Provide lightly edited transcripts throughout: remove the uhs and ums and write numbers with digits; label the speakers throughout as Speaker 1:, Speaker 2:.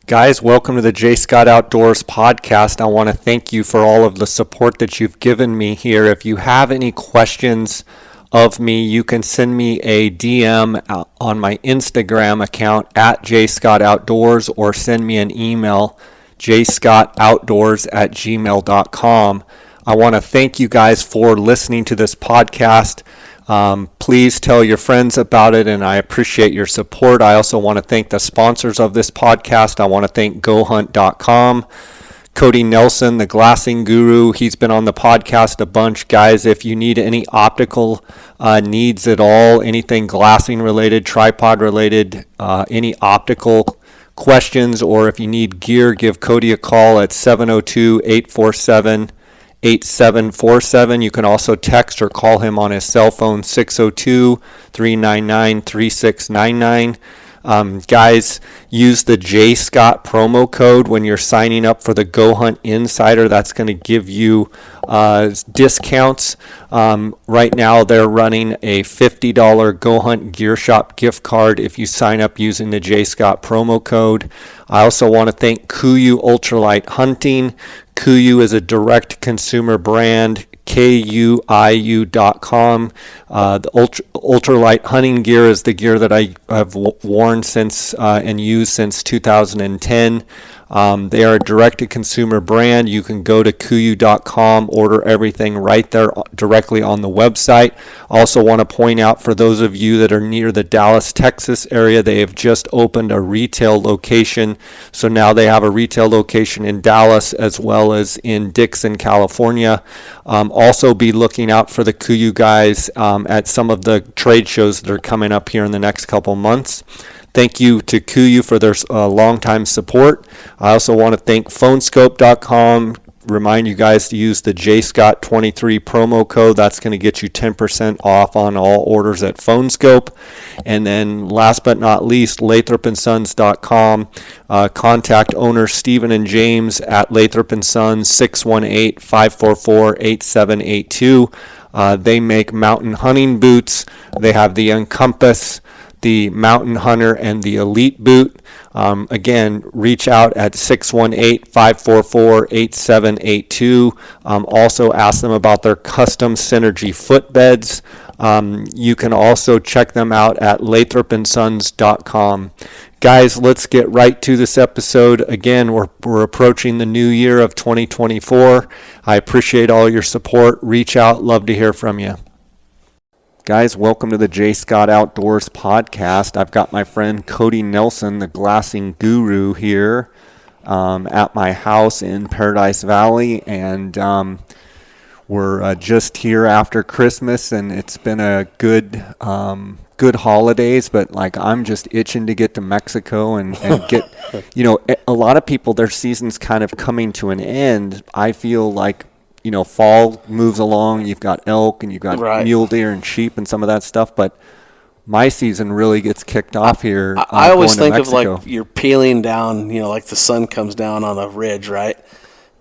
Speaker 1: Guys, welcome to the J. Scott Outdoors podcast. I want to thank you for all of the support that you've given me here. If you have any questions of me, you can send me a DM on my Instagram account at J. Scott Outdoors, or send me an email, jscottoutdoors@gmail.com. I want to thank you guys for listening to this podcast. Please tell your friends about it, and I appreciate your support. I also want to thank the sponsors of this podcast. I want to thank GoHunt.com, Cody Nelson, the glassing guru. He's been on the podcast a bunch. Guys, if you need any optical needs at all, anything glassing related, tripod related, any optical questions, or if you need gear, give Cody a call at 702-847-8747. You can also text or call him on his cell phone, 602-399-3699. Guys, use the J. Scott promo code when you're signing up for the Go Hunt Insider. That's going to give you discounts. Right now, they're running a $50 Go Hunt Gear Shop gift card if you sign up using the J. Scott promo code. I also want to thank KUIU Ultralight Hunting. KUIU is a direct-to-consumer brand, KUIU.com. The ultralight hunting gear is the gear that I have worn since and used since 2010. They are a direct-to-consumer brand. You can go to KUIU.com, order everything right there directly on the website. Also want to point out, for those of you that are near the Dallas, Texas area, they have just opened a retail location. So now they have a retail location in Dallas as well as in Dixon, California. Also be looking out for the KUIU guys at some of the trade shows that are coming up here in the next couple months. Thank you to KUIU for their long-time support. I also want to thank phonescope.com. Remind you guys to use the JScott23 promo code. That's going to get you 10% off on all orders at Phonescope. And then last but not least, lathropsons.com. Contact owners Stephen and James at Lathrop & Sons, 618-544-8782. They make mountain hunting boots. They have the Encompass, the Mountain Hunter, and the Elite boot. Again, reach out at 618-544-8782. Also ask them about their custom Synergy footbeds. You can also check them out at lathropsons.com. Guys, let's get right to this episode. Again, we're approaching the new year of 2024. I appreciate all your support. Reach out. Love to hear from you. Guys, welcome to the J. Scott Outdoors podcast. I've got my friend Cody Nelson, the glassing guru, here at my house in Paradise Valley, and we're just here after Christmas, and it's been a good holidays, but like I'm just itching to get to Mexico and get, a lot of people, their season's kind of coming to an end. I feel like, fall moves along, you've got elk and you've got mule deer and sheep and some of that stuff, but my season really gets kicked off here.
Speaker 2: I always think of like you're peeling down, like the sun comes down on a ridge, right?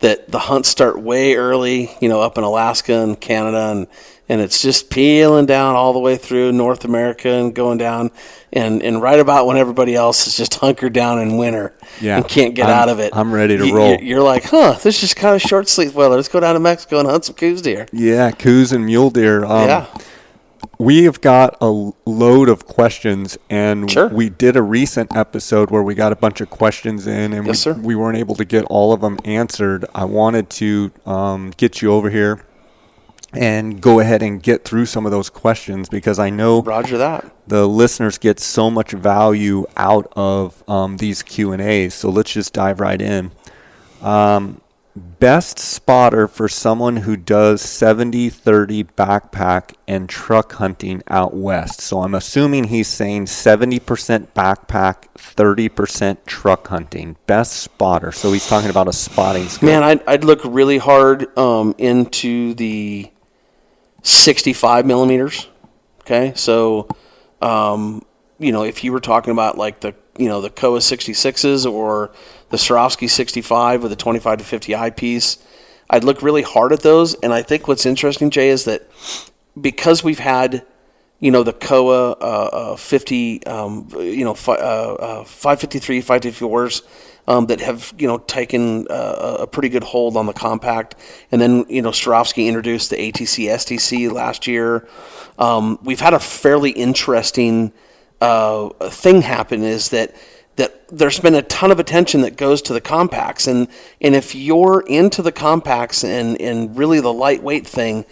Speaker 2: That the hunts start way early, up in Alaska and Canada, and it's just peeling down all the way through North America and going down, and right about when everybody else is just hunkered down in winter and can't get out of it.
Speaker 1: I'm ready to roll.
Speaker 2: You're like, this is kind of short sleeve weather. Let's go down to Mexico and hunt some coos deer.
Speaker 1: Yeah, coos and mule deer. We have got a load of questions, and we did a recent episode where we got a bunch of questions in, and we weren't able to get all of them answered. I wanted to get you over here and go ahead and get through some of those questions, because I know the listeners get so much value out of these Q&As. So let's just dive right in. Best spotter for someone who does 70-30 backpack and truck hunting out west. So I'm assuming he's saying 70% backpack, 30% truck hunting. Best spotter. So he's talking about a spotting skill.
Speaker 2: Man, I'd look really hard into the 65 millimeters. Okay, so if you were talking about like the Kowa 66s or the Swarovski 65 with a 25 to 50 eyepiece, I'd look really hard at those. And I think what's interesting, Jay, is that because we've had, the Koa 50, 553, 554s that have taken a pretty good hold on the compact, and then Swarovski introduced the ATC STC last year. We've had a fairly interesting thing happen, is that there's been a ton of attention that goes to the compacts, and if you're into the compacts and really the lightweight thing,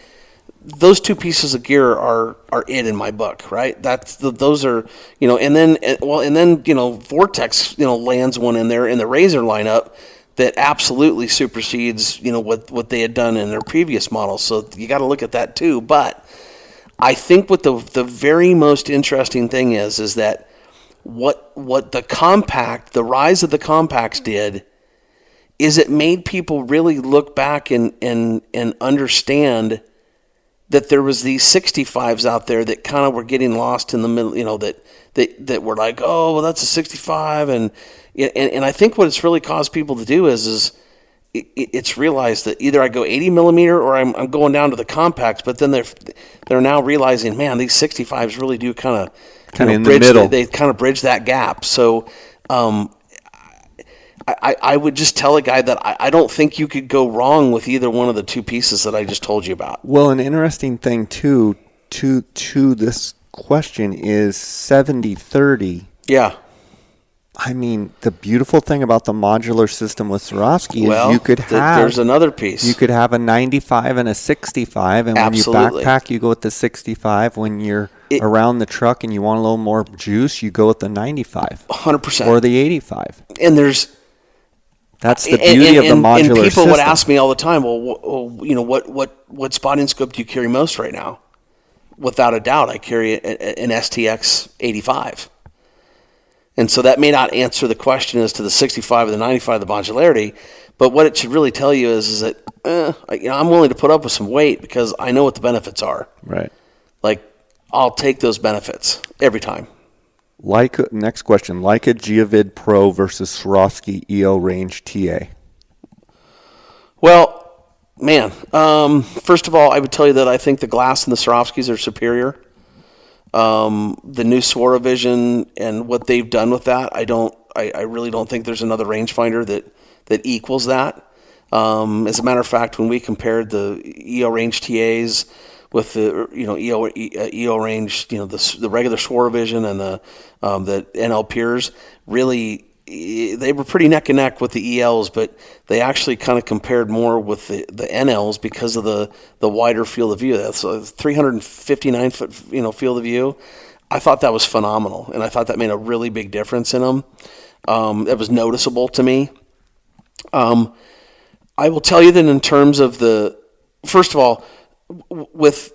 Speaker 2: those two pieces of gear are it in my book, right? Those are, and then Vortex lands one in there in the Razor lineup that absolutely supersedes what they had done in their previous models. So you got to look at that too. But I think what the very most interesting thing is that what the rise of the compacts did is it made people really look back and understand that there was these 65s out there that kind of were getting lost in the middle, that were like, oh, well, that's a 65. And I think what it's really caused people to do is it's realized that either I go 80 millimeter or I'm going down to the compacts, but then they're now realizing, man, these 65s really do kind of
Speaker 1: in the middle.
Speaker 2: They kind of bridge that gap. So I would just tell a guy that I don't think you could go wrong with either one of the two pieces that I just told you about.
Speaker 1: Well, an interesting thing too to this question is 70-30.
Speaker 2: Yeah.
Speaker 1: I mean, the beautiful thing about the modular system with Swarovski is you could have...
Speaker 2: There's another piece.
Speaker 1: You could have a 95 and a 65, and
Speaker 2: Absolutely.
Speaker 1: When you backpack, you go with the 65. When you're around the truck and you want a little more juice, you go with the 95.
Speaker 2: 100%.
Speaker 1: Or the 85.
Speaker 2: And there's...
Speaker 1: That's the beauty of the modular system.
Speaker 2: And people would ask me all the time, well, what spotting scope do you carry most right now? Without a doubt, I carry an STX 85. And so that may not answer the question as to the 65 or the 95, the modularity, but what it should really tell you is that I'm willing to put up with some weight because I know what the benefits are.
Speaker 1: Right.
Speaker 2: Like, I'll take those benefits every time.
Speaker 1: Next question, Leica Geovid Pro versus Swarovski EO Range TA.
Speaker 2: Well, man, first of all, I would tell you that I think the glass in the Swarovskis are superior. The new SwaraVision and what they've done with that, I really don't think there's another rangefinder that equals that. As a matter of fact, when we compared the EO Range TAs with the EO Range, the regular SwaraVision and the NL Pures, really they were pretty neck and neck with the ELs, but they actually kind of compared more with the NLs because of the wider field of view. That's a 359 foot field of view. I thought that was phenomenal, and I thought that made a really big difference in them. It was noticeable to me. I will tell you that in terms of first of all, with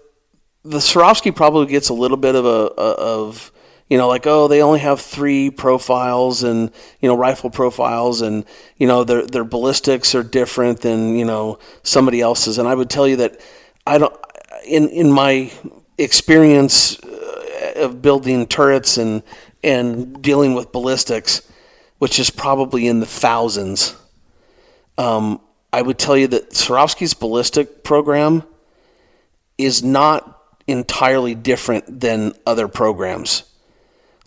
Speaker 2: the Swarovski probably gets a little bit of they only have 3 profiles and, rifle profiles and, their ballistics are different than, somebody else's. And I would tell you that in my experience of building turrets and dealing with ballistics, which is probably in the thousands, I would tell you that Swarovski's ballistic program is not entirely different than other programs.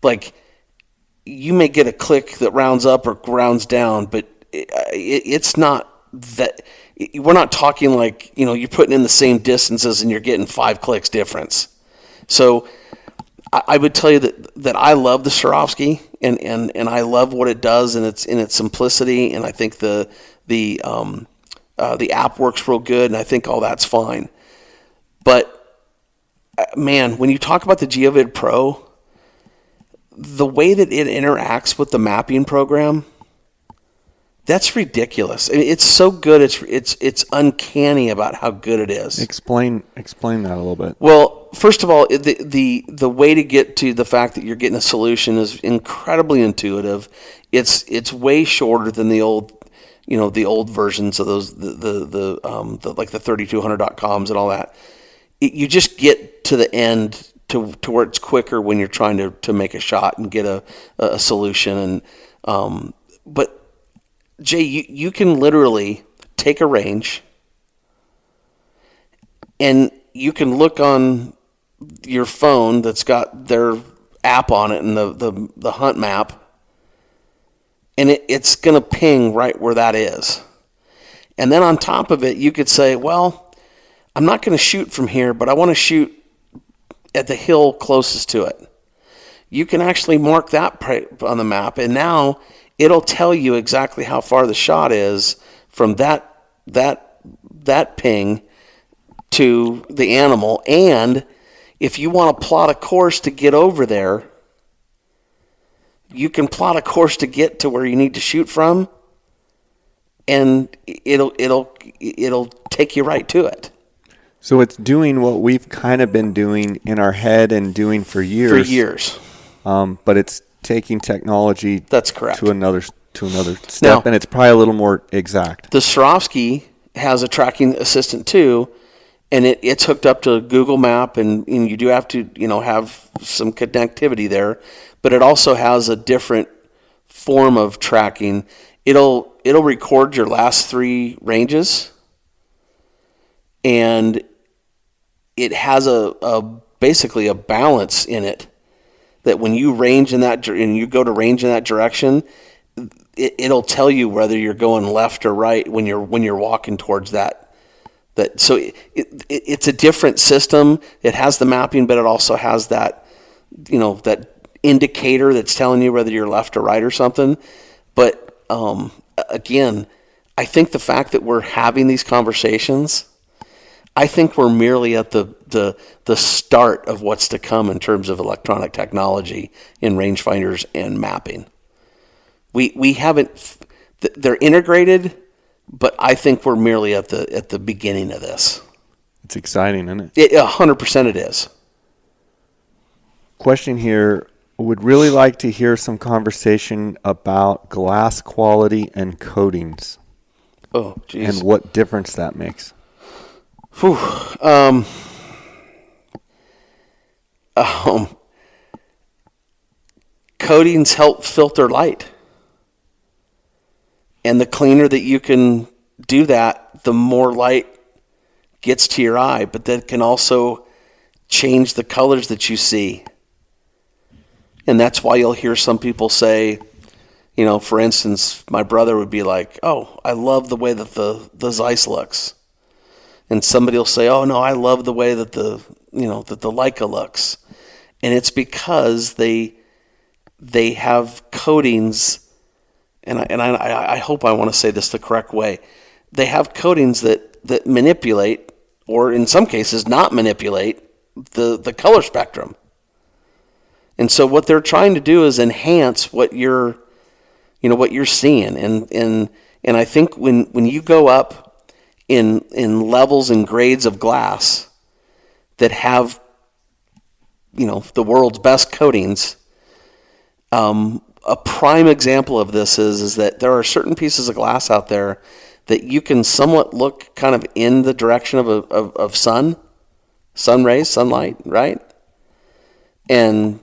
Speaker 2: Like, you may get a click that rounds up or rounds down, but it's not that. We're not talking like, you're putting in the same distances and you're getting 5 clicks difference. So I would tell you that I love the Swarovski and I love what it does in its simplicity, and I think the app works real good, and I think all that's fine. But man, when you talk about the Geovid Pro, the way that it interacts with the mapping program, that's ridiculous. I mean, it's so good. It's uncanny about how good it is.
Speaker 1: Explain that a little bit.
Speaker 2: Well, first of all, the way to get to the fact that you're getting a solution is incredibly intuitive. It's way shorter than the old versions of those like the 3200.coms and all that. You just get to the end to where it's quicker when you're trying to make a shot and get a solution. And but Jay, you can literally take a range and you can look on your phone that's got their app on it and the hunt map, and it's going to ping right where that is. And then on top of it, you could say, well, I'm not going to shoot from here, but I want to shoot at the hill closest to it. You can actually mark that on the map, and now it'll tell you exactly how far the shot is from that ping to the animal. And if you want to plot a course to get over there, you can plot a course to get to where you need to shoot from, and it'll take you right to it.
Speaker 1: So it's doing what we've kind of been doing in our head and doing for years.
Speaker 2: For years.
Speaker 1: But it's taking technology.
Speaker 2: That's correct.
Speaker 1: To another step,
Speaker 2: now,
Speaker 1: and it's probably a little more exact.
Speaker 2: The Swarovski has a tracking assistant too, and it's hooked up to Google Map, and you do have to have some connectivity there, but it also has a different form of tracking. It'll record your last 3 ranges, and it has basically a balance in it that when you range in that and you go to range in that direction, it'll tell you whether you're going left or right when you're walking towards that. So it's a different system. It has the mapping, but it also has that that indicator that's telling you whether you're left or right or something. But again, I think the fact that we're having these conversations, I think we're merely at the start of what's to come in terms of electronic technology in rangefinders and mapping. We haven't, they're integrated, but I think we're merely at the beginning of this.
Speaker 1: It's exciting, isn't it?
Speaker 2: 100% it is.
Speaker 1: Question here. Would really like to hear some conversation about glass quality and coatings.
Speaker 2: Oh, geez.
Speaker 1: And what difference that makes.
Speaker 2: Whew. Coatings help filter light. And the cleaner that you can do that, the more light gets to your eye. But that can also change the colors that you see. And that's why you'll hear some people say, for instance, my brother would be like, oh, I love the way that the Zeiss looks. And somebody will say, oh, no, I love the way that the Leica looks. And it's because they have coatings, and I hope I want to say this the correct way. They have coatings that manipulate, or in some cases not manipulate, the color spectrum. And so what they're trying to do is enhance what you're seeing. And I think when you go up in levels and grades of glass that have, the world's best coatings, a prime example of this is that there are certain pieces of glass out there that you can somewhat look kind of in the direction of sun rays, sunlight, right? And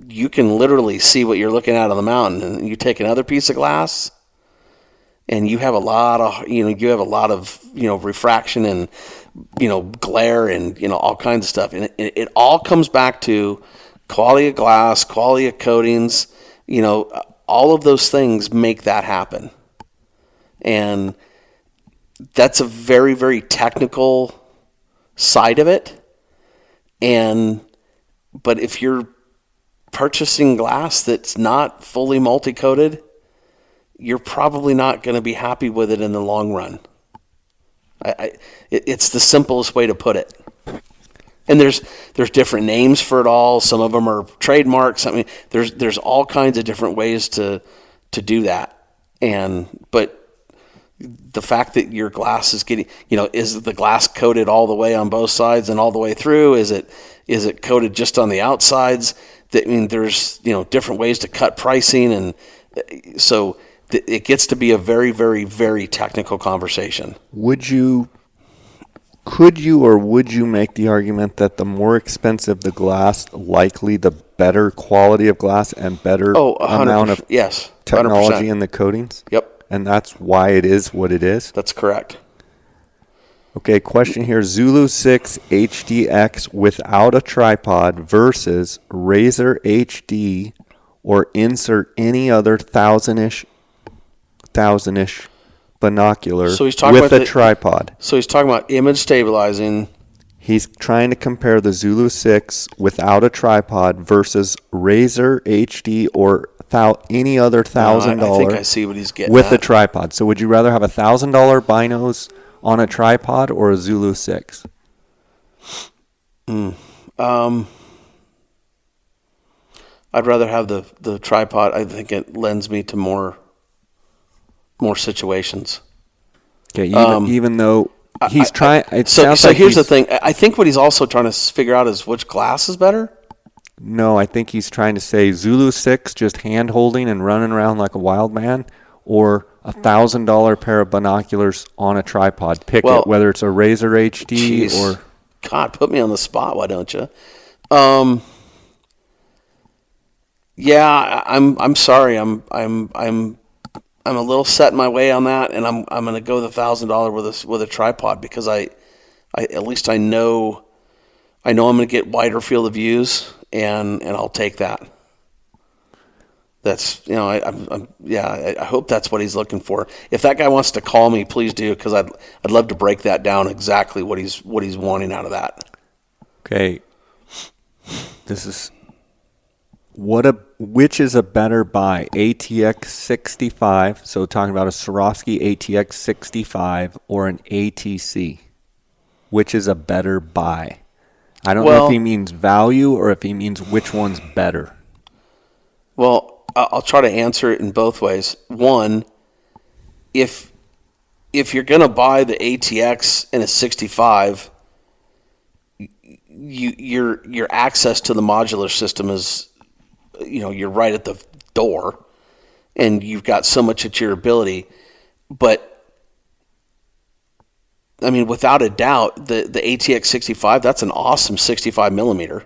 Speaker 2: you can literally see what you're looking at on the mountain, and you take another piece of glass and you have a lot of refraction and glare and all kinds of stuff, and it all comes back to quality of glass, quality of coatings. All of those things make that happen, and that's a very, very technical side of it. But if you're purchasing glass that's not fully multi-coated, you're probably not going to be happy with it in the long run. It's the simplest way to put it. And there's different names for it all. Some of them are trademarks. I mean, there's all kinds of different ways to do that. But the fact that your glass is getting, is the glass coated all the way on both sides and all the way through? Is it coated just on the outsides? There's different ways to cut pricing, and so it gets to be a very, very, very technical conversation.
Speaker 1: Could you make the argument that the more expensive the glass, likely the better quality of glass and better amount of technology
Speaker 2: 100%.
Speaker 1: in the coatings?
Speaker 2: Yep.
Speaker 1: And that's why it is what it is?
Speaker 2: That's correct.
Speaker 1: Okay, question here. Zulu6 HDX without a tripod versus Razor HD or insert any other thousand-ish binocular
Speaker 2: So he's talking
Speaker 1: with
Speaker 2: about
Speaker 1: a tripod.
Speaker 2: So he's talking about image stabilizing.
Speaker 1: He's trying to compare the Zulu6 without a tripod versus Razor HD or any other $1,000
Speaker 2: I think I see what he's getting
Speaker 1: with
Speaker 2: at.
Speaker 1: a tripod. So would you rather have $1,000 binos on a tripod or a Zulu6?
Speaker 2: I'd rather have the tripod. I think it lends me to more situations.
Speaker 1: Okay, even though he's trying.
Speaker 2: So here's the thing. I think what he's also trying to figure out is which glass is better.
Speaker 1: No, I think he's trying to say Zulu6 just hand holding and running around like a wild man, or $1,000 pair of binoculars on a tripod. Pick it, whether it's a Razor HD or.
Speaker 2: God, put me on the spot. Why don't you? Yeah, I'm sorry. I'm a little set in my way on that, and I'm going to go the $1,000 with a tripod because I at least I know I'm going to get wider field of views, and I'll take that. That's I hope that's what he's looking for. If that guy wants to call me, please do, because I'd love to break that down exactly what he's wanting out of that.
Speaker 1: Okay, this is. Which is a better buy, ATX 65? So talking about a Swarovski ATX 65 or an ATC. Which is a better buy? I don't know if he means value or if he means which one's better.
Speaker 2: Well, I'll try to answer it in both ways. One, if you're going to buy the ATX in a 65, your access to the modular system is, you're right at the door, and you've got so much at your ability. But I mean, without a doubt, the ATX 65, that's an awesome 65 millimeter.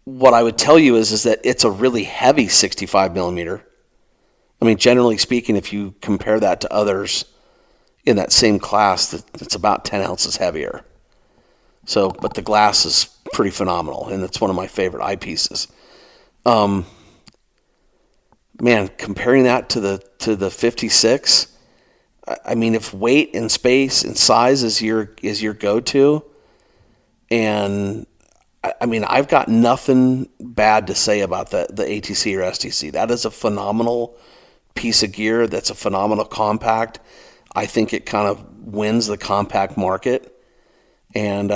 Speaker 2: What I would tell you is that it's a really heavy 65 millimeter. I mean, generally speaking, if you compare that to others in that same class, it's about 10 ounces heavier. So, but the glass is pretty phenomenal, and it's one of my favorite eyepieces. Man, comparing that to the 56, I mean, if weight and space and size is your go-to, and I mean, I've got nothing bad to say about the ATC or STC. That is a phenomenal piece of gear. That's a phenomenal compact. I think it kind of wins the compact market. And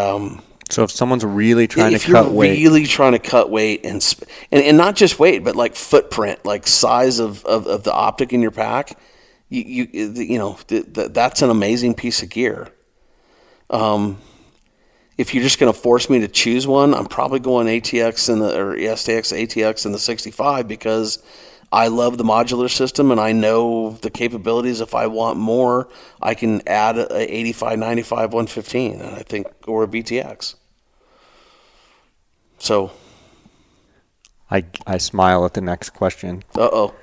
Speaker 1: so if someone's really trying to
Speaker 2: cut weight and not just weight, but like footprint, like size of the optic in your pack, that's an amazing piece of gear. If you're just going to force me to choose one, I'm probably going STX ATX in the 65 because I love the modular system and I know the capabilities. If I want more, I can add a 85, 95, 115, and I think, or a BTX. So
Speaker 1: I smile at the next question.
Speaker 2: Uh-oh.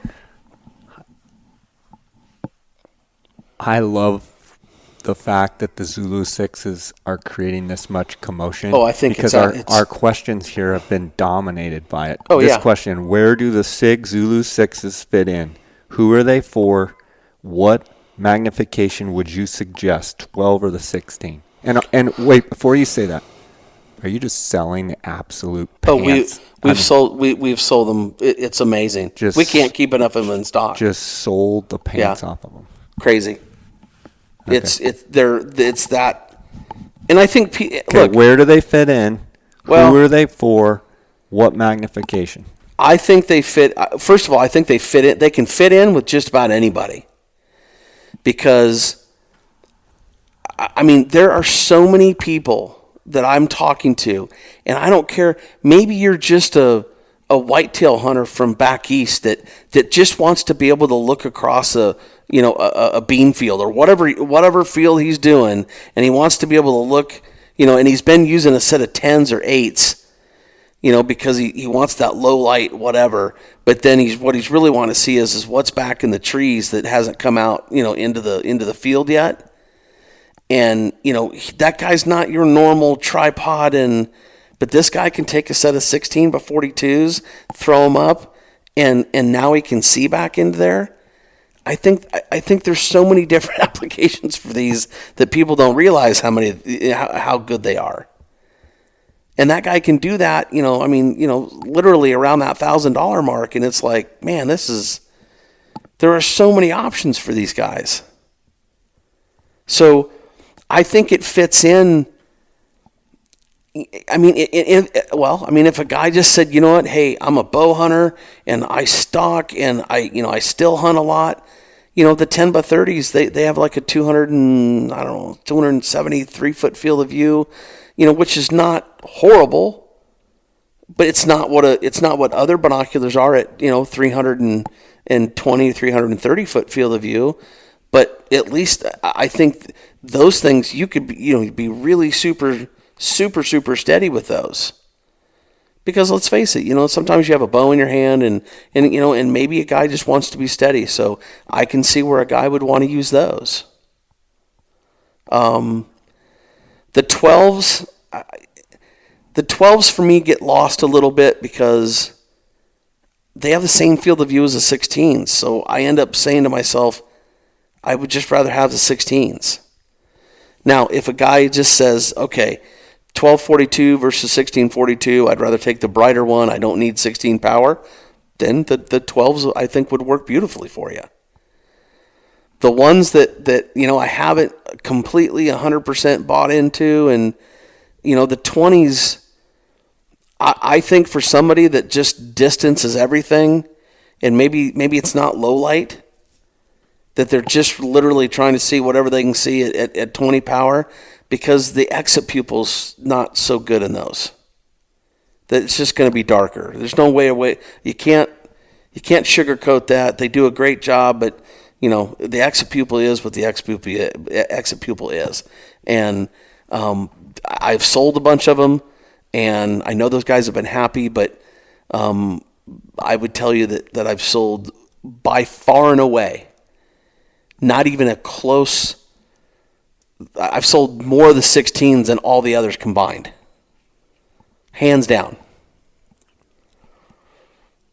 Speaker 1: I love the fact that the Zulu6s are creating this much commotion.
Speaker 2: Oh, I think
Speaker 1: because our questions here have been dominated by it.
Speaker 2: Oh,
Speaker 1: this question, where do the Sig Zulu6s fit in? Who are they for? What magnification would you suggest, 12 or the 16? And wait, before you say that, are you just selling the absolute pants?
Speaker 2: We've sold them. It's amazing. We can't keep enough of them in stock.
Speaker 1: Just sold the pants off of them.
Speaker 2: Crazy. Okay. It's that, and I think
Speaker 1: look, where do they fit in?
Speaker 2: Well,
Speaker 1: who are they for? What magnification?
Speaker 2: I think they fit. First of all, I think they fit in. They can fit in with just about anybody, because I mean, there are so many people that I'm talking to, and I don't care. Maybe you're just a whitetail hunter from back east that just wants to be able to look across a bean field or whatever field he's doing, and he wants to be able to look, and he's been using a set of 10s or 8s, because he wants that low light, whatever. But then what he's really want to see is what's back in the trees that hasn't come out, into the field yet. And, that guy's not your normal tripod, but this guy can take a set of 16 by 42s, throw them up, and now he can see back into there. I think there's so many different applications for these that people don't realize how good they are. And that guy can do that, literally around that $1,000 mark. And it's like, man, there are so many options for these guys. So I think it fits in. If a guy just said, you know what, hey, I'm a bow hunter and I stalk and I still hunt a lot. The 10 by 30s, they have like a 273 foot field of view, which is not horrible, but it's not what other binoculars are at, 320, 330 foot field of view. But at least I think those things you could be really super, super, super steady with those. Because let's face it, sometimes you have a bow in your hand and maybe a guy just wants to be steady. So I can see where a guy would want to use those. The 12s for me get lost a little bit because they have the same field of view as the 16s. So I end up saying to myself, I would just rather have the 16s. Now, if a guy just says, okay, 1242 versus 1642, I'd rather take the brighter one, I don't need 16 power, then the 12s I think would work beautifully for you. The ones that I haven't completely 100% bought into, and the 20s, I think for somebody that just distance is everything, and maybe it's not low light, that they're just literally trying to see whatever they can see at 20 power, because the exit pupil's not so good in those. That it's just going to be darker. There's no way away. You can't sugarcoat that. They do a great job, but the exit pupil is what the exit pupil is. And I've sold a bunch of them, and I know those guys have been happy, but I would tell you that I've sold by far and away, not even a close. I've sold more of the 16s than all the others combined. Hands down.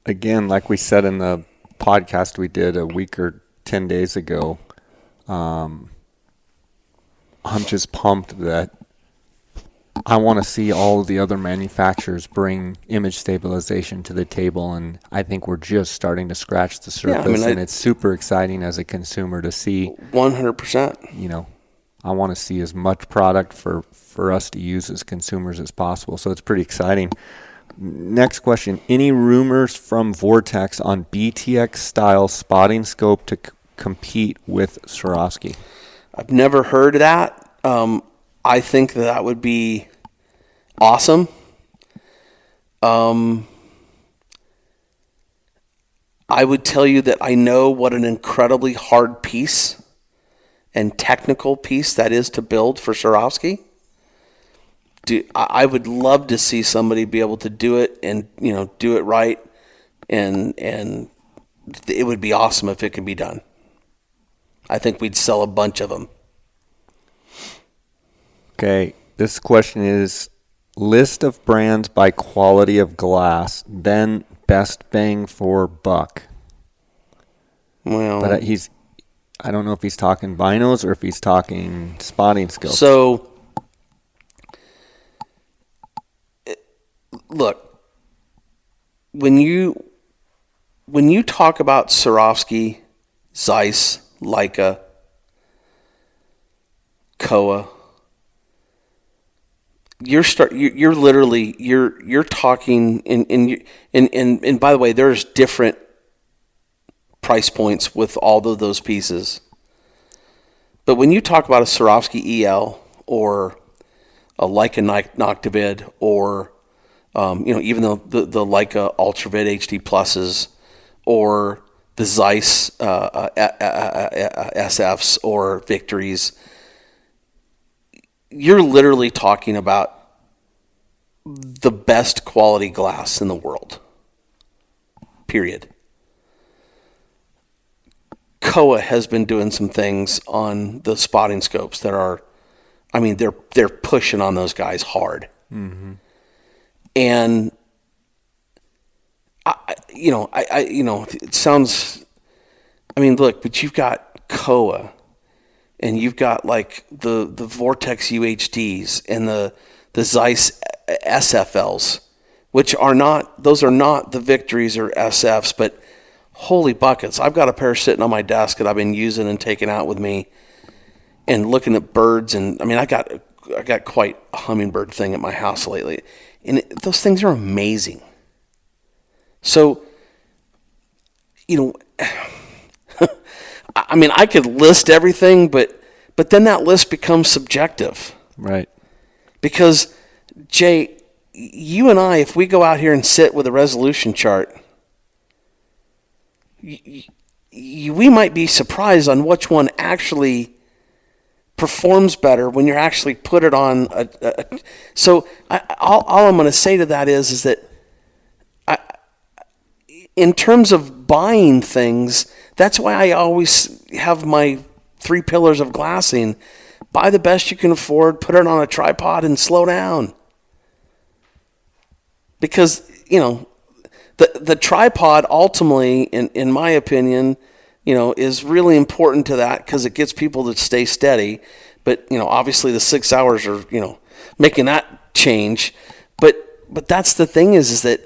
Speaker 1: Again, like we said in the podcast we did a week or 10 days ago, I'm just pumped that I want to see all of the other manufacturers bring image stabilization to the table, and I think we're just starting to scratch the surface, and it's super exciting as a consumer to see.
Speaker 2: 100%.
Speaker 1: I want to see as much product for us to use as consumers as possible. So it's pretty exciting. Next question. Any rumors from Vortex on BTX style spotting scope to compete with Swarovski?
Speaker 2: I've never heard of that. I think that would be awesome. I would tell you that I know what an incredibly hard piece and technical piece that is to build for Swarovski. I would love to see somebody be able to do it and do it right, and it would be awesome if it could be done. I think we'd sell a bunch of them.
Speaker 1: Okay, this question is list of brands by quality of glass, then best bang for buck.
Speaker 2: Well,
Speaker 1: but I don't know if he's talking binos or if he's talking spotting scopes.
Speaker 2: So, look, when you talk about Swarovski, Zeiss, Leica, Kowa, you're talking and by the way, there's different price points with all of those pieces. But when you talk about a Swarovski EL or a Leica Noctivid or even the Leica Ultravid HD Pluses or the Zeiss SFs or Victories, you're literally talking about the best quality glass in the world. Period. Kowa has been doing some things on the spotting scopes that are I mean, they're pushing on those guys hard. And it sounds, I mean, look, but you've got Koa, and you've got like the Vortex UHDs and the Zeiss SFLs, which are not the Victories or SFs, but holy buckets. I've got a pair sitting on my desk that I've been using and taking out with me and looking at birds. And I mean, I got quite a hummingbird thing at my house lately, and those things are amazing. So, I mean, I could list everything, but then that list becomes subjective.
Speaker 1: Right.
Speaker 2: Because, Jay, you and I, if we go out here and sit with a resolution chart, we might be surprised on which one actually performs better when you're actually put it on so all I'm going to say to that is that in terms of buying things, that's why I always have my 3 pillars of glassing. Buy the best you can afford, put it on a tripod, and slow down. Because, the tripod ultimately, in my opinion, is really important to that because it gets people to stay steady. But, obviously the 6 hours are, making that change. But that's the thing is that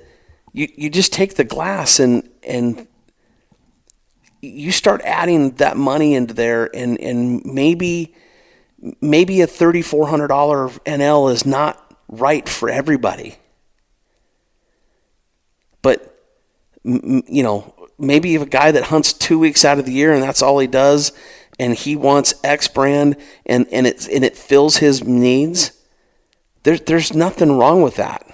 Speaker 2: you just take the glass and you start adding that money into there, and maybe a $3,400 NL is not right for everybody. But, maybe if a guy that hunts 2 weeks out of the year and that's all he does, and he wants X brand and it fills his needs, there's nothing wrong with that.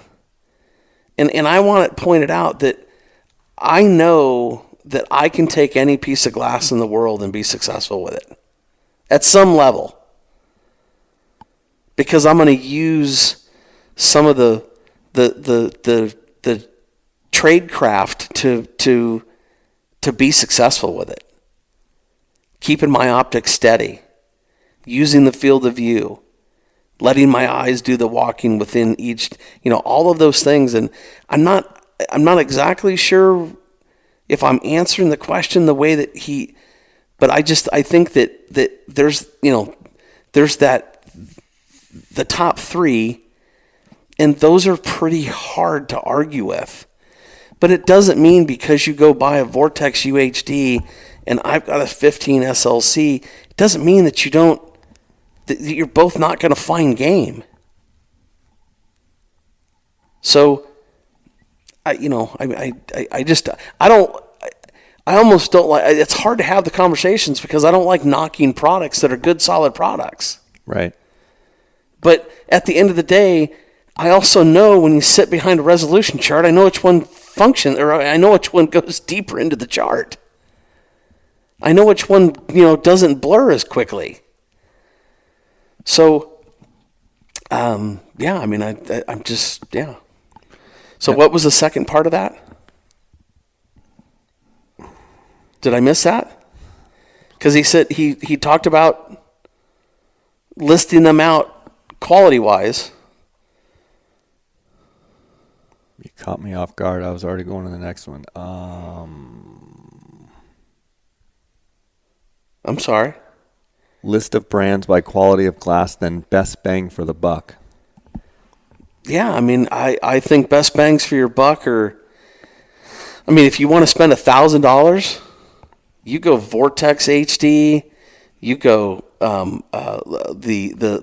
Speaker 2: And I want it pointed out that I know that I can take any piece of glass in the world and be successful with it at some level, because I'm going to use some of the tradecraft to be successful with it. Keeping my optics steady, using the field of view, letting my eyes do the walking within each, all of those things. And I'm not exactly sure if I'm answering the question the way that but I think that there's that, the top 3, and those are pretty hard to argue with. But it doesn't mean because you go buy a Vortex UHD and I've got a 15 SLC, it doesn't mean that that you're both not going to find game. So, I almost don't like, it's hard to have the conversations because I don't like knocking products that are good, solid products.
Speaker 1: Right.
Speaker 2: But at the end of the day, I also know when you sit behind a resolution chart, I know which one functions, or I know which one goes deeper into the chart. I know which one, doesn't blur as quickly. So, I'm just. So what was the second part of that? Did I miss that? Because he said he talked about listing them out quality-wise.
Speaker 1: You caught me off guard. I was already going to the next one.
Speaker 2: I'm sorry.
Speaker 1: List of brands by quality of glass, then best bang for the buck.
Speaker 2: Yeah, I think best bangs for your buck are, if you want to spend $1,000, you go Vortex HD, you go the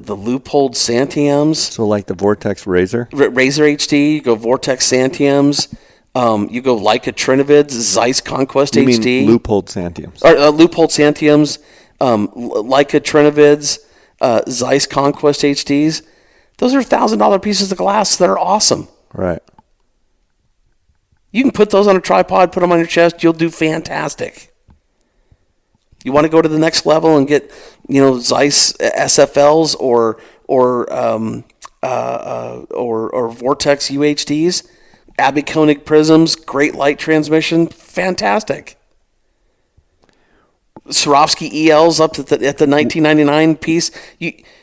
Speaker 2: Leupold Santiums.
Speaker 1: So like the Vortex Razor?
Speaker 2: Razor HD, you go Vortex Santiums, you go Leica Trinovids, Zeiss Conquest
Speaker 1: you
Speaker 2: HD.
Speaker 1: Mean Leupold Santiums.
Speaker 2: Or Leupold Santiums, Leica Trinovids, Zeiss Conquest HDs. Those are $1,000 pieces of glass that are awesome.
Speaker 1: Right.
Speaker 2: You can put those on a tripod, put them on your chest, you'll do fantastic. You want to go to the next level and get, Zeiss SFLs or Vortex UHDs, Abbey Koenig prisms, great light transmission, fantastic. Swarovski ELs up at the 1999 piece.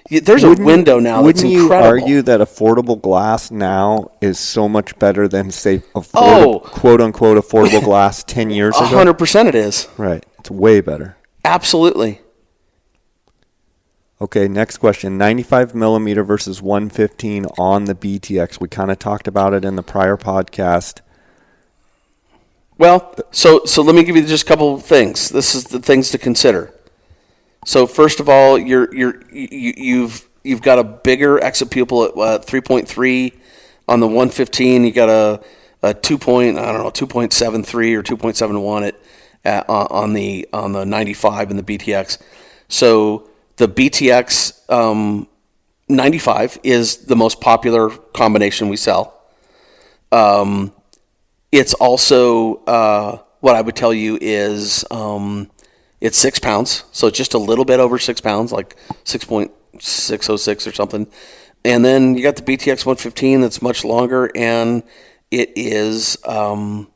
Speaker 2: There's a window now that's incredible.
Speaker 1: Wouldn't you argue that affordable glass now is so much better than, say, quote-unquote affordable glass 10 years ago?
Speaker 2: 100% it is.
Speaker 1: Right. It's way better.
Speaker 2: Absolutely.
Speaker 1: Okay, next question. 95 millimeter versus 115 on the BTX. We kind of talked about it in the prior podcast.
Speaker 2: Well, so let me give you just a couple of things. This is the things to consider. So first of all, you've got a bigger exit pupil at 3.3 on the 115. You got a 2.73 or 2.71 on the 95 and the BTX. So the BTX 95 is the most popular combination we sell. It's also what I would tell you is. It's 6 pounds, so just a little bit over 6 pounds, like 6.606 or something. And then you got the BTX 115 that's much longer, and it is 7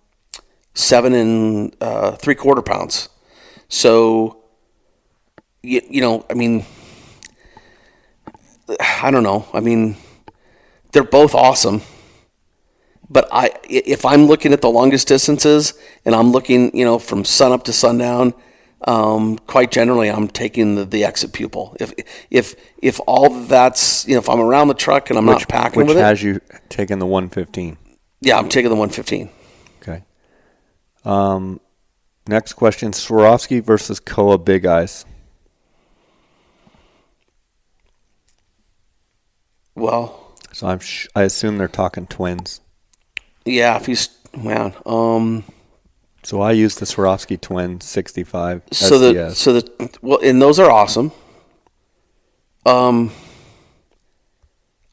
Speaker 2: 3/4 pounds. So, I mean, I don't know. I mean, they're both awesome. But if I'm looking at the longest distances, and I'm looking, from sun up to sundown, quite generally, I'm taking the exit pupil. If all that's, if I'm around the truck and I'm not packing with it.
Speaker 1: Which has you taking the 115?
Speaker 2: Yeah, I'm taking the 115.
Speaker 1: Okay. Next question: Swarovski versus Koa Big Eyes.
Speaker 2: Well,
Speaker 1: so I assume they're talking twins.
Speaker 2: Yeah, if he's
Speaker 1: So I use the Swarovski Twin 65
Speaker 2: SDS. And those are awesome. I'm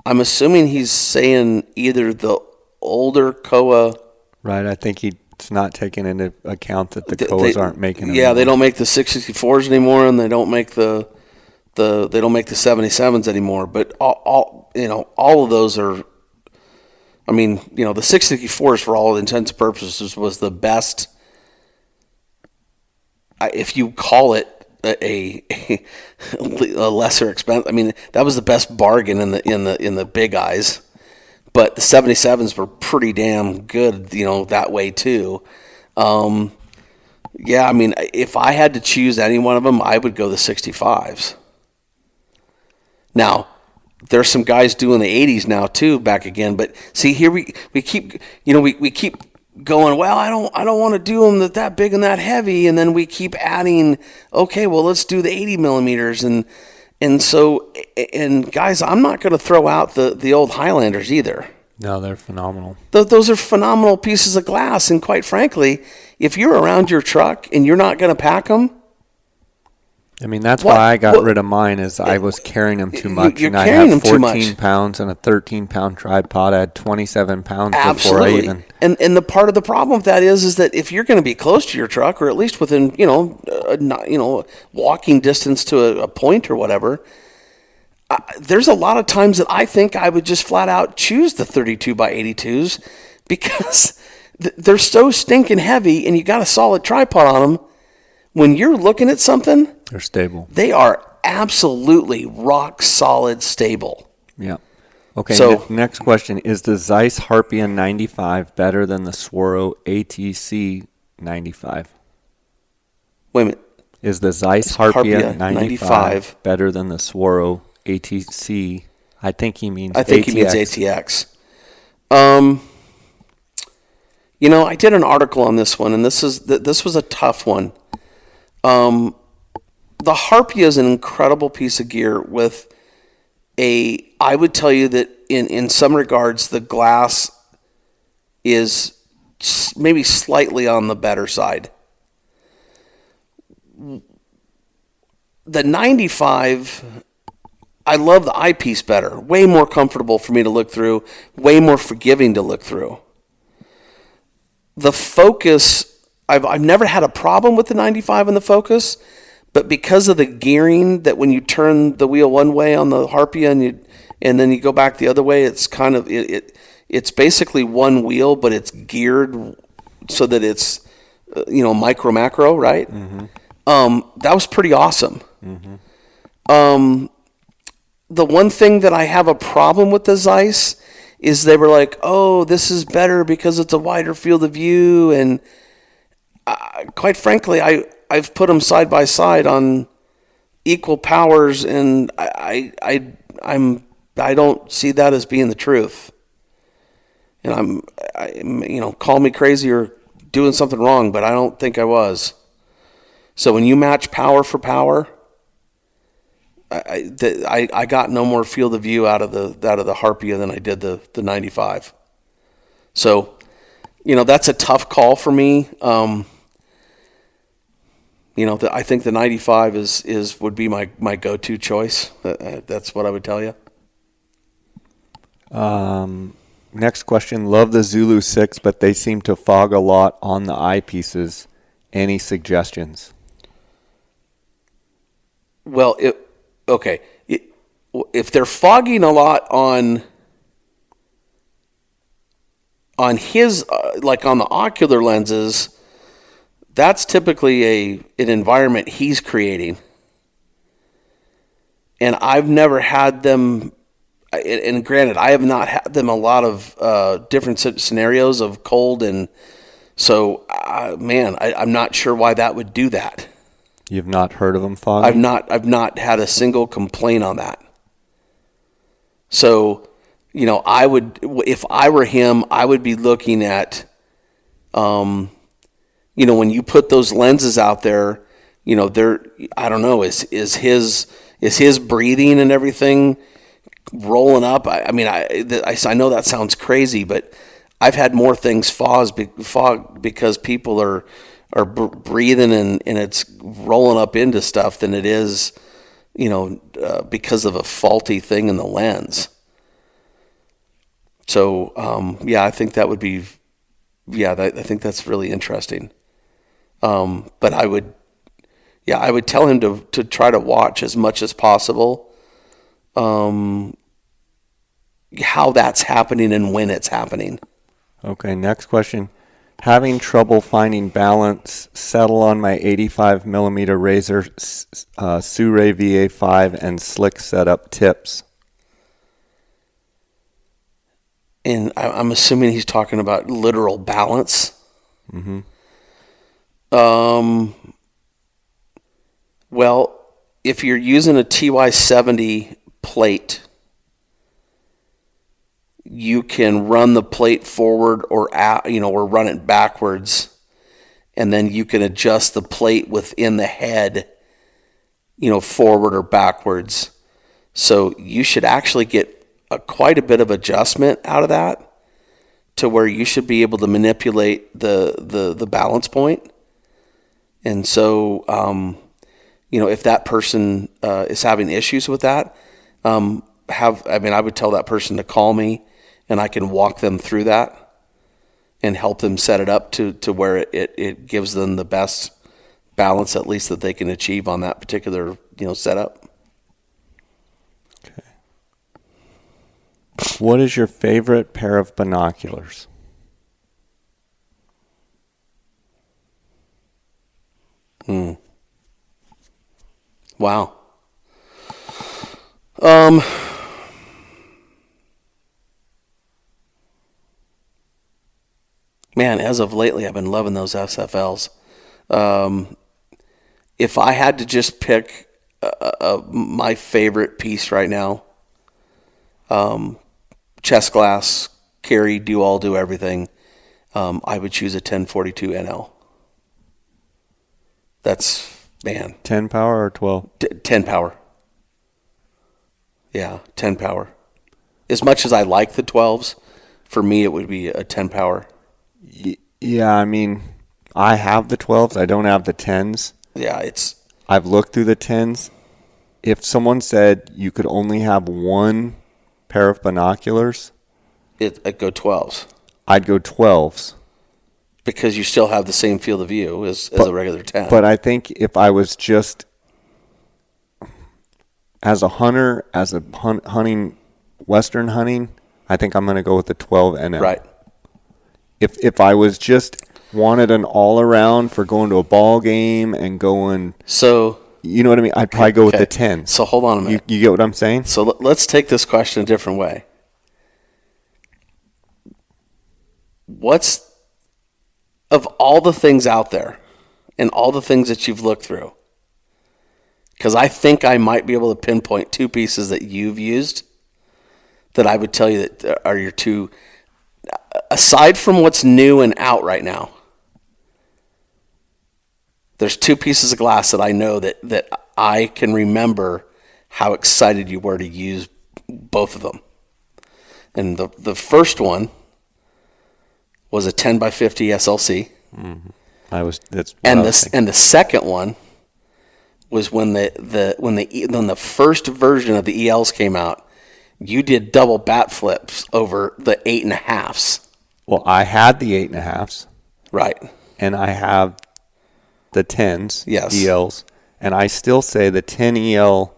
Speaker 2: assuming he's saying either the older Koa.
Speaker 1: Right, I think he's not taking into account that the Koas aren't making them.
Speaker 2: Yeah, they don't make the 664s anymore, and they don't make the 77s anymore. But all of those are. I mean, the 664s, for all intents and purposes, was the best. If you call it a lesser expense, I mean, that was the best bargain in the big eyes. But the 77s were pretty damn good, that way too. Yeah, I mean, if I had to choose any one of them, I would go the 65s. Now, there's some guys doing the 80s now too, back again. But see, here we keep, we keep going, well, I don't want to do them that big and that heavy, and then we keep adding, okay, well, let's do the 80 millimeters, and so, and guys, I'm not going to throw out the old Highlanders either.
Speaker 1: No, they're phenomenal.
Speaker 2: Those are phenomenal pieces of glass, and quite frankly, if you're around your truck and you're not going to pack them,
Speaker 1: I mean, that's why I got rid of mine, is I was carrying them too much.
Speaker 2: You're
Speaker 1: and
Speaker 2: carrying
Speaker 1: I had
Speaker 2: them
Speaker 1: 14 pounds and a 13-pound tripod. I had 27 pounds
Speaker 2: Absolutely.
Speaker 1: before I even...
Speaker 2: And the part of the problem with that is that if you're going to be close to your truck, or at least within, walking distance to a point or whatever, there's a lot of times that I think I would just flat out choose the 32 by 82s because they're so stinking heavy and you got a solid tripod on them. When you're looking at something,
Speaker 1: they're stable.
Speaker 2: They are absolutely rock solid stable.
Speaker 1: Yeah. Okay, so next question. Is the Zeiss Harpia 95 better than the Swaro ATC 95?
Speaker 2: Wait a minute.
Speaker 1: Is the Zeiss Harpia 95 better than the Swaro ATC? I think he means ATX.
Speaker 2: He means ATX. I did an article on this one, and this was a tough one. The Harpia is an incredible piece of gear with I would tell you that in some regards, the glass is maybe slightly on the better side. The 95, I love the eyepiece better. Way more comfortable for me to look through, way more forgiving to look through. The focus, I've never had a problem with the 95 and the focus, but because of the gearing, that when you turn the wheel one way on the Harpia and then you go back the other way, it's kind of it's basically one wheel, but it's geared so that it's micro macro, right? Mm-hmm. That was pretty awesome. The one thing that I have a problem with the Zeiss is they were like, oh, this is better because it's a wider field of view. And quite frankly, I've put them side by side on equal powers, and I don't see that as being the truth. And call me crazy or doing something wrong, but I don't think I was. So when you match power for power, I got no more field of view out of the Harpia than I did the 95. So, that's a tough call for me. I think the 95 would be my go-to choice. That's what I would tell you.
Speaker 1: Next question. Love the Zulu6, but they seem to fog a lot on the eyepieces. Any suggestions?
Speaker 2: Well, if they're fogging a lot on his, like on the ocular lenses, that's typically an environment he's creating. And I've never had them, and granted, I have not had them a lot of different scenarios of cold, and so, I'm not sure why that would do that.
Speaker 1: You've not heard of them fogging?
Speaker 2: I've not had a single complaint on that. So, I would, if I were him, I would be looking at, when you put those lenses out there, I don't know, is his breathing and everything rolling up? I know that sounds crazy, but I've had more things fog because people are breathing and it's rolling up into stuff than it is, because of a faulty thing in the lens. So, I think that would be, I think that's really interesting. But I would tell him to try to watch as much as possible, how that's happening and when it's happening.
Speaker 1: Okay, next question. Having trouble finding balance, settle on my 85 millimeter razor, Sure VA5 and slick setup tips.
Speaker 2: And I'm assuming he's talking about literal balance.
Speaker 1: Mm-hmm.
Speaker 2: Well, if you're using a TY70 plate, you can run the plate forward or run it backwards, and then you can adjust the plate within the head, forward or backwards. So you should actually get quite a bit of adjustment out of that to where you should be able to manipulate the balance point. And so, if that person is having issues with that, I would tell that person to call me, and I can walk them through that and help them set it up to where it gives them the best balance, at least that they can achieve on that particular setup.
Speaker 1: Okay. What is your favorite pair of binoculars?
Speaker 2: Wow. Man, as of lately, I've been loving those SFLs. If I had to just pick my favorite piece right now, chest glass, carry, do everything, I would choose a 1042 NL. That's, man.
Speaker 1: 10 power or 12?
Speaker 2: 10 power. Yeah, 10 power. As much as I like the 12s, for me it would be a 10 power.
Speaker 1: Yeah, I have the 12s. I don't have the 10s.
Speaker 2: Yeah,
Speaker 1: I've looked through the 10s. If someone said you could only have one pair of binoculars,
Speaker 2: I'd go 12s.
Speaker 1: I'd go 12s.
Speaker 2: Because you still have the same field of view as a regular 10.
Speaker 1: But I think if I was just as a hunter, hunting, Western hunting, I think I'm going to go with the 12 NL.
Speaker 2: Right.
Speaker 1: If I was just wanted an all-around for going to a ball game and going.
Speaker 2: So
Speaker 1: you know what I mean? I'd probably go with the 10.
Speaker 2: So hold on a minute.
Speaker 1: You get what I'm saying?
Speaker 2: So let's take this question a different way. What's, of all the things out there and all the things that you've looked through, because I think I might be able to pinpoint two pieces that you've used that I would tell you that are your two, aside from what's new and out right now, there's two pieces of glass that I know that I can remember how excited you were to use both of them. And the first one was a 10 by 50 SLC.
Speaker 1: Mm-hmm.
Speaker 2: And the second one was when the first version of the ELs came out. You did double bat flips over the 8.5s.
Speaker 1: Well, I had the 8.5s.
Speaker 2: Right.
Speaker 1: And I have the 10s,
Speaker 2: yes.
Speaker 1: ELs. And I still say the 10 EL,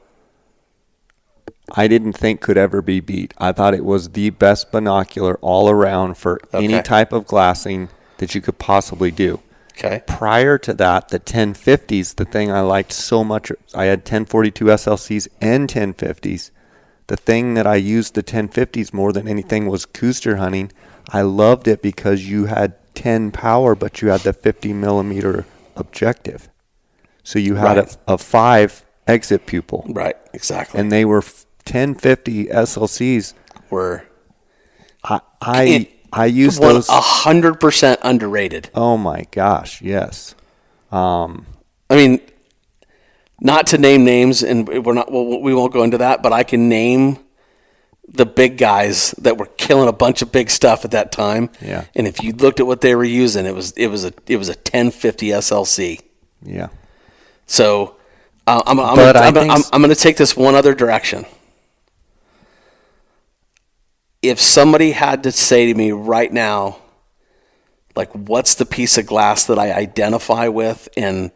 Speaker 1: I didn't think could ever be beat. I thought it was the best binocular all around for any type of glassing that you could possibly do.
Speaker 2: Okay.
Speaker 1: Prior to that, the 1050s, the thing I liked so much, I had 1042 SLCs and 1050s. The thing that I used the 1050s more than anything was Cooster hunting. I loved it because you had 10 power, but you had the 50 millimeter objective. So you had a 5 exit pupil.
Speaker 2: Right, exactly.
Speaker 1: And they were 1050 SLCs.
Speaker 2: Were
Speaker 1: I used those
Speaker 2: 100% underrated.
Speaker 1: Oh my gosh, yes.
Speaker 2: I mean, not to name names, and we won't go into that, but I can name the big guys that were killing a bunch of big stuff at that time.
Speaker 1: Yeah.
Speaker 2: And if you looked at what they were using, it was a 1050 SLC.
Speaker 1: Yeah.
Speaker 2: So I'm going to take this one other direction. If somebody had to say to me right now, like, what's the piece of glass that I identify with and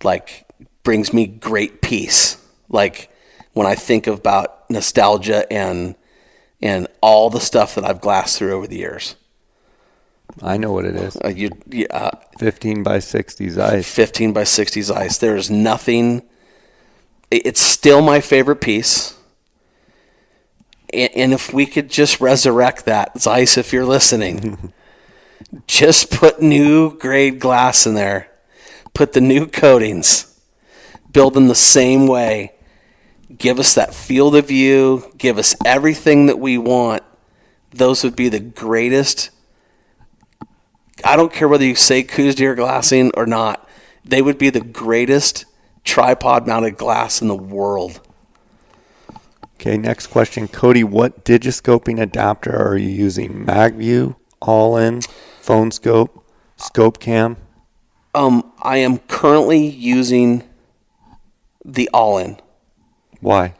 Speaker 2: like brings me great peace, like when I think about nostalgia and all the stuff that I've glassed through over the years.
Speaker 1: I know what it is. 15 by 60 Zeiss.
Speaker 2: 15 by 60 Zeiss. There's nothing. It's still my favorite piece. And if we could just resurrect that, Zeiss, if you're listening, just put new grade glass in there. Put the new coatings. Build them the same way. Give us that field of view. Give us everything that we want. Those would be the greatest. I don't care whether you say Coos deer glassing or not. They would be the greatest tripod-mounted glass in the world.
Speaker 1: Okay, next question. Cody, what digiscoping adapter are you using? MagView, All-In, Phone Scope, Scope Cam?
Speaker 2: I am currently using the All-In.
Speaker 1: Why?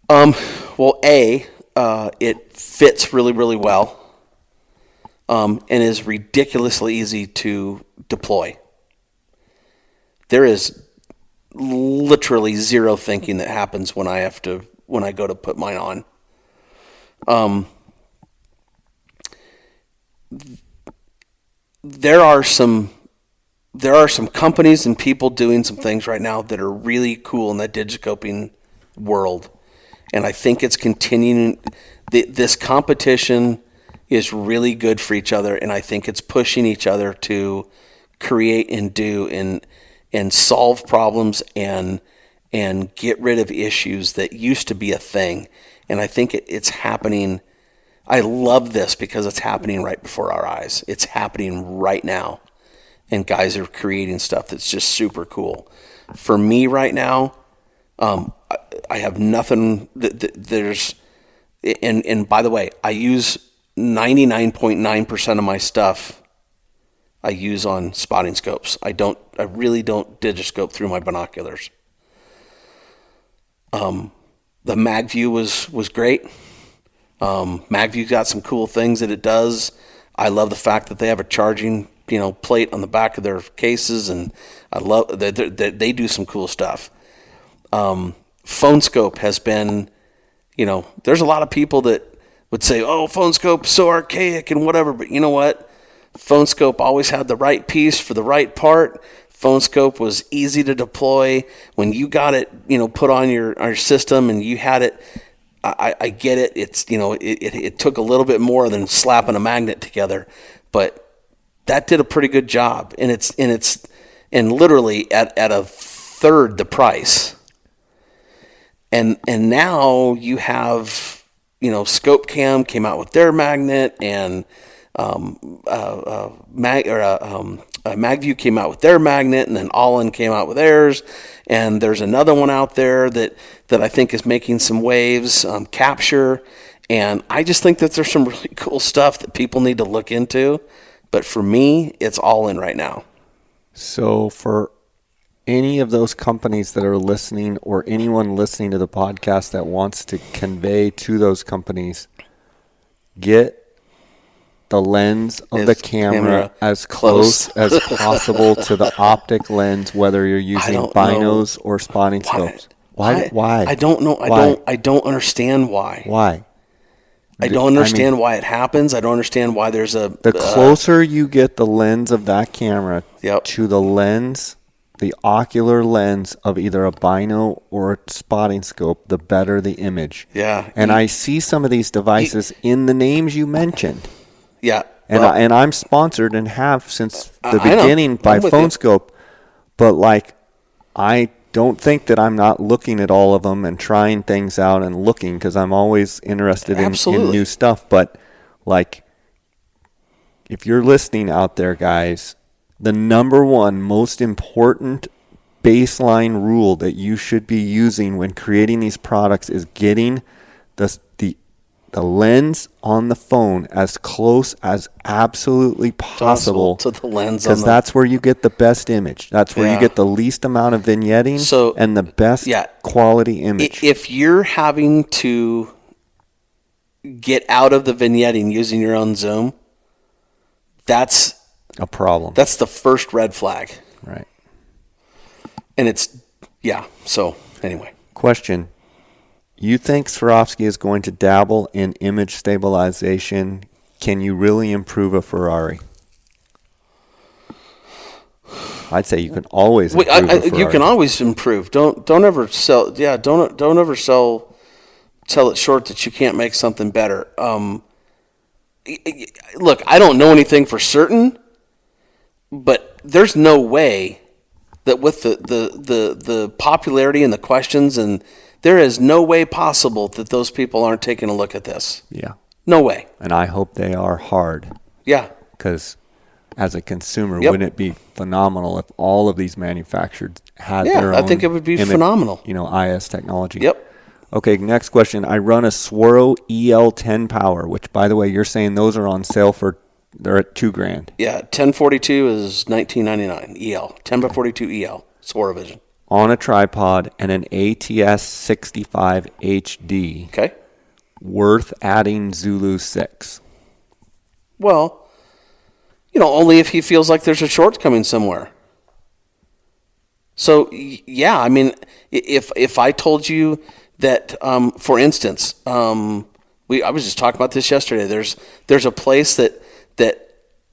Speaker 2: Well, it fits really, really well, and is ridiculously easy to deploy. There is literally zero thinking that happens when I go to put mine on. There are some companies and people doing some things right now that are really cool in that digiscoping world. And I think it's continuing. This competition is really good for each other. And I think it's pushing each other to create and do and solve problems and get rid of issues that used to be a thing. And I think it's happening. I love this because it's happening right before our eyes. It's happening right now. And guys are creating stuff that's just super cool. For me right now, I have nothing. There's, and by the way, I use 99.9% of my stuff I use on spotting scopes. I really don't digiscope through my binoculars. The MagView was great. MagView got some cool things that it does. I love the fact that they have a charging, plate on the back of their cases, and I love that they do some cool stuff. Phone Scope has been, there's a lot of people that would say, "Oh, Phone Scope's so archaic and whatever," but you know what? Phone Scope always had the right piece for the right part. Phone Scope was easy to deploy. When you got it, put on your system and you had it, I get it. It's, it took a little bit more than slapping a magnet together, but that did a pretty good job. And it's literally at a third the price. And now you have, Scope Cam came out with their magnet, and MagView came out with their magnet, and then Allin came out with theirs. And there's another one out there that I think is making some waves, Capture. And I just think that there's some really cool stuff that people need to look into. But for me, it's Allin right now.
Speaker 1: So for any of those companies that are listening, or anyone listening to the podcast that wants to convey to those companies, get the lens of the camera as close as possible to the optic lens, whether you're using binos or spotting scopes. Why?
Speaker 2: I don't know. I don't understand why.
Speaker 1: Why?
Speaker 2: I don't understand why it happens. I don't understand why there's
Speaker 1: the closer you get the lens of that camera
Speaker 2: Yep.
Speaker 1: to the lens, the ocular lens of either a bino or a spotting scope, the better the image.
Speaker 2: Yeah.
Speaker 1: And I see some of these devices in the names you mentioned.
Speaker 2: Yeah.
Speaker 1: And,
Speaker 2: well,
Speaker 1: and I'm sponsored and have since the
Speaker 2: I know.
Speaker 1: beginning by
Speaker 2: I'm with
Speaker 1: Phone
Speaker 2: you.
Speaker 1: Scope. But, I don't think that I'm not looking at all of them and trying things out and looking, because I'm always interested in new stuff. But, if you're listening out there, guys, the number one most important baseline rule that you should be using when creating these products is getting the lens on the phone as close as absolutely possible
Speaker 2: to the lens,
Speaker 1: because that's where you get the best image. That's where you get the least amount of vignetting and the best quality image.
Speaker 2: If you're having to get out of the vignetting using your own zoom, that's
Speaker 1: a problem.
Speaker 2: That's the first red flag.
Speaker 1: Right.
Speaker 2: And so anyway.
Speaker 1: Question. You think Swarovski is going to dabble in image stabilization? Can you really improve a Ferrari? I'd say you can always improve a Ferrari.
Speaker 2: You can always improve. Don't ever sell. Yeah, don't ever sell it short that you can't make something better. Look, I don't know anything for certain, but there's no way that with the popularity and the questions, and there is no way possible that those people aren't taking a look at this.
Speaker 1: Yeah.
Speaker 2: No way.
Speaker 1: And I hope they are hard.
Speaker 2: Yeah.
Speaker 1: Because as a consumer, wouldn't it be phenomenal if all of these manufacturers had their own?
Speaker 2: I think it would be phenomenal.
Speaker 1: IS technology.
Speaker 2: Yep.
Speaker 1: Okay, next question. I run a Swaro EL10 Power, which, by the way, you're saying those are on sale they're at $2,000.
Speaker 2: Yeah, 1042 is $19.99 EL. 10x42 EL. Swaro Vision.
Speaker 1: On a tripod and an ATS 65 HD.
Speaker 2: Okay.
Speaker 1: Worth adding Zulu6.
Speaker 2: Well, only if he feels like there's a shortcoming somewhere. So, yeah, I mean, if I told you that, for instance, I was just talking about this yesterday. There's a place that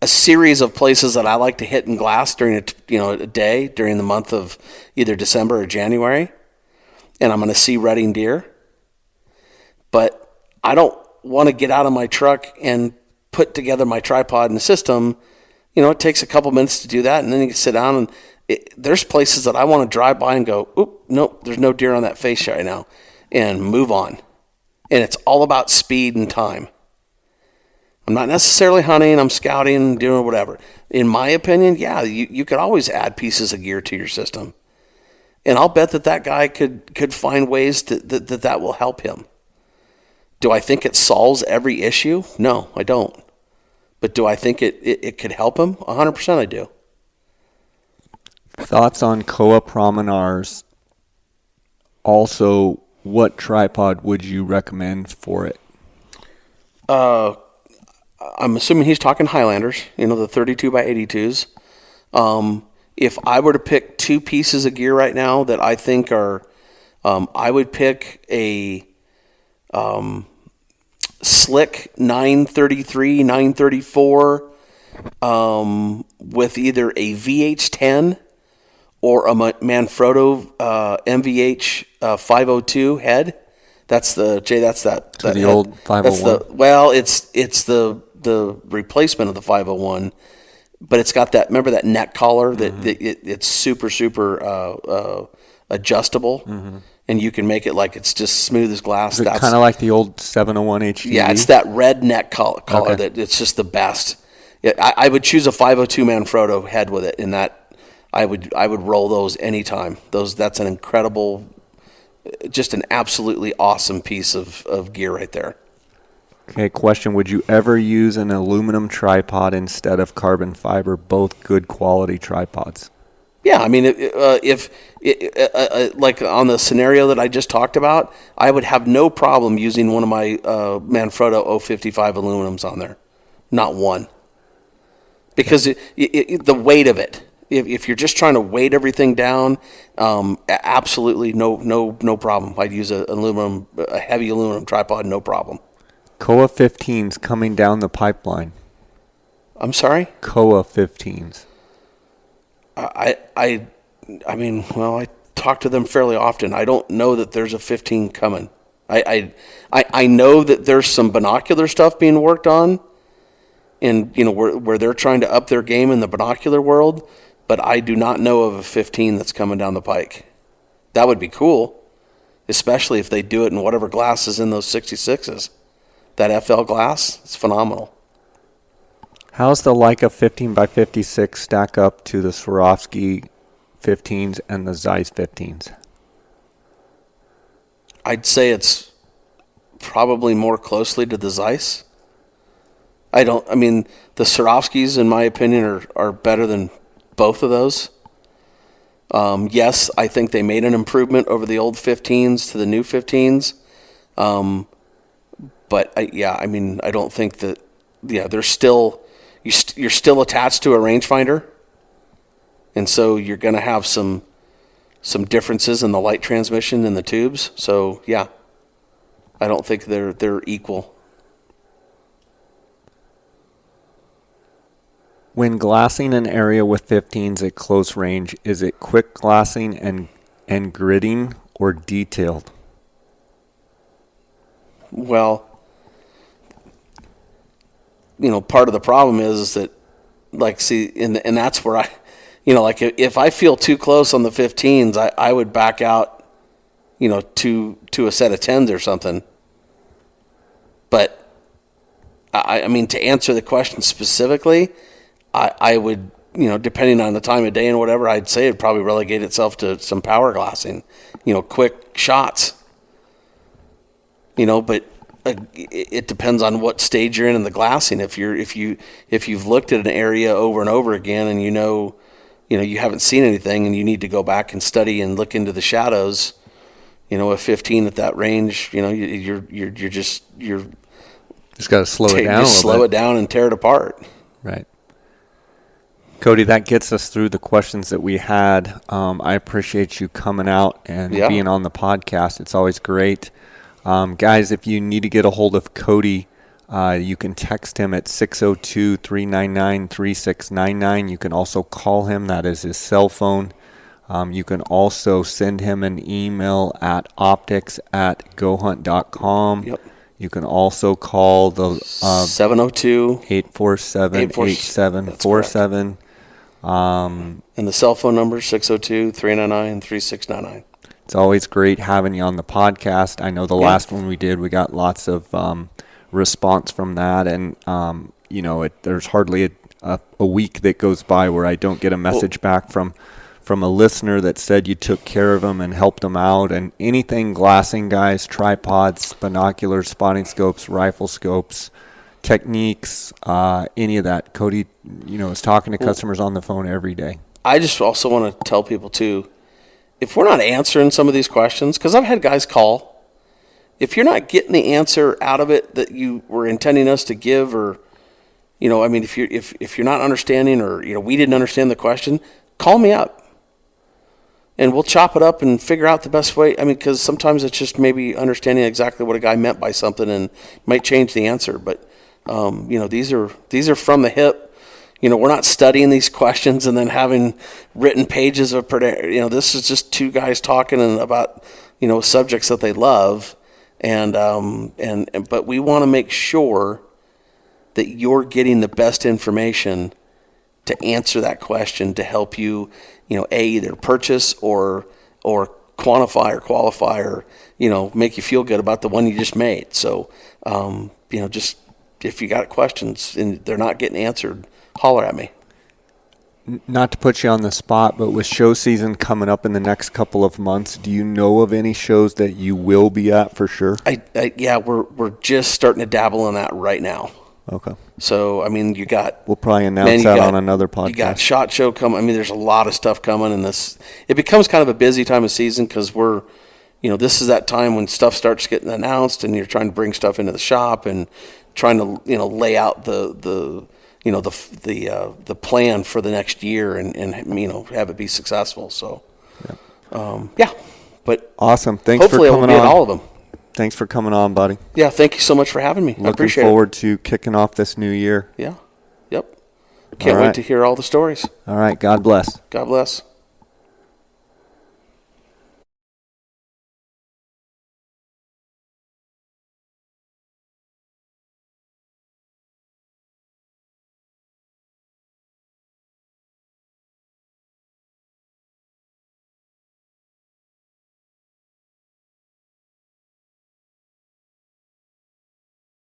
Speaker 2: a series of places that I like to hit in glass during a day during the month of either December or January, and I'm going to see redding deer. But I don't want to get out of my truck and put together my tripod and system. It takes a couple minutes to do that, and then you can sit down and there's places that I want to drive by and go, oop, nope, there's no deer on that face right now, and move on. And it's all about speed and time. I'm not necessarily hunting, I'm scouting, doing whatever. In my opinion, you could always add pieces of gear to your system. And I'll bet that guy could find ways that will help him. Do I think it solves every issue? No, I don't. But do I think it could help him? 100% I do.
Speaker 1: Thoughts on Koa Promenars? Also, what tripod would you recommend for it?
Speaker 2: I'm assuming he's talking Highlanders, the 32 by 82s. If I were to pick two pieces of gear right now that I think are, I would pick a slick 933, 934 with either a VH10 or a Manfrotto MVH 502 head. That's the Jay. That's that.
Speaker 1: So
Speaker 2: that
Speaker 1: the
Speaker 2: head.
Speaker 1: old 501.
Speaker 2: It's the replacement of the 501, but it's got that. Remember that neck collar that, it's super adjustable, and you can make it like it's just smooth as glass.
Speaker 1: Is it kind of like the old 701 HDD?
Speaker 2: Yeah, it's that red neck collar that it's just the best. I would choose a 502 Manfrotto head with it, and that I would roll those anytime. That's an incredible, just an absolutely awesome piece of gear right there.
Speaker 1: Okay, question. Would you ever use an aluminum tripod instead of carbon fiber? Both good quality tripods.
Speaker 2: Yeah, I mean, if like on the scenario that I just talked about, I would have no problem using one of my Manfrotto 055 aluminums on there. Not one. Because the weight of it. If you're just trying to weight everything down, absolutely no problem. I'd use a heavy aluminum tripod, no problem.
Speaker 1: Koa 15s coming down the pipeline.
Speaker 2: I'm sorry?
Speaker 1: Koa 15s.
Speaker 2: I mean, well, I talk to them fairly often. I don't know that there's a 15 coming. I know that there's some binocular stuff being worked on, and where they're trying to up their game in the binocular world, but I do not know of a 15 that's coming down the pike. That would be cool, especially if they do it in whatever glass is in those 66s. That FL glass, it's phenomenal.
Speaker 1: How's the Leica 15x56 stack up to the Swarovski 15s and the Zeiss 15s?
Speaker 2: I'd say it's probably more closely to the Zeiss. I mean, the Swarovskis, in my opinion, are better than both of those. Yes, I think they made an improvement over the old 15s to the new 15s. But I mean, I don't think that, there's still, you're still attached to a rangefinder. And so you're going to have some differences in the light transmission in the tubes. So yeah, I don't think they're equal.
Speaker 1: When glassing an area with 15s at close range, is it quick glassing and gridding or detailed?
Speaker 2: Well, part of the problem is that, like, see, and that's where like if I feel too close on the 15s, I would back out, to a set of 10s or something. But I mean, to answer the question specifically, I would, depending on the time of day and whatever, I'd say it'd probably relegate itself to some power glassing, quick shots. But it depends on what stage you're in the glassing. If you've looked at an area over and over again, and you haven't seen anything, and you need to go back and study and look into the shadows, a 15 at that range, you're just
Speaker 1: got to slow it down.
Speaker 2: Just slow it down and tear it apart.
Speaker 1: Right. Cody, that gets us through the questions that we had. I appreciate you coming out and being on the podcast. It's always great. Guys, if you need to get a hold of Cody, you can text him at 602-399-3699. You can also call him. That is his cell phone. You can also send him an email at optics@gohunt.com.
Speaker 2: Yep.
Speaker 1: You can also call the
Speaker 2: 702-847-8747. And the cell phone number is 602-399-3699.
Speaker 1: It's always great having you on the podcast. I know the last one we did, we got lots of response from that. And, there's hardly a week that goes by where I don't get a message back from a listener that said you took care of them and helped them out. And anything glassing, guys, tripods, binoculars, spotting scopes, rifle scopes, techniques, any of that. Cody, is talking to customers on the phone every day.
Speaker 2: I just also want to tell people, too, if we're not answering some of these questions, because I've had guys call, if you're not getting the answer out of it that you were intending us to give, or, if you're not understanding, or, we didn't understand the question, call me up. And we'll chop it up and figure out the best way. I mean, because sometimes it's just maybe understanding exactly what a guy meant by something and might change the answer. But, these are from the hip. we're not studying these questions and then having written pages of this is just two guys talking about subjects that they love, but we want to make sure that you're getting the best information to answer that question to help you, either purchase or quantify or qualify or, make you feel good about the one you just made. So, just if you got questions and they're not getting answered, holler at me.
Speaker 1: Not to put you on the spot, but with show season coming up in the next couple of months, do you know of any shows that you will be at for sure?
Speaker 2: Yeah, we're just starting to dabble in that right now.
Speaker 1: Okay.
Speaker 2: So, you got...
Speaker 1: We'll probably announce that on another podcast.
Speaker 2: You got SHOT Show coming. there's a lot of stuff coming, and it becomes kind of a busy time of season because this is that time when stuff starts getting announced and you're trying to bring stuff into the shop and trying to, lay out the plan for the next year and have it be successful. So, but
Speaker 1: awesome. Thanks for coming on.
Speaker 2: Hopefully I'll be at all of them.
Speaker 1: Thanks for coming on, buddy.
Speaker 2: Yeah, thank you so much for having me. I appreciate it.
Speaker 1: Looking forward to kicking off this new year.
Speaker 2: Yeah. Yep. Can't wait to hear all the stories.
Speaker 1: All right. God bless.
Speaker 2: God bless.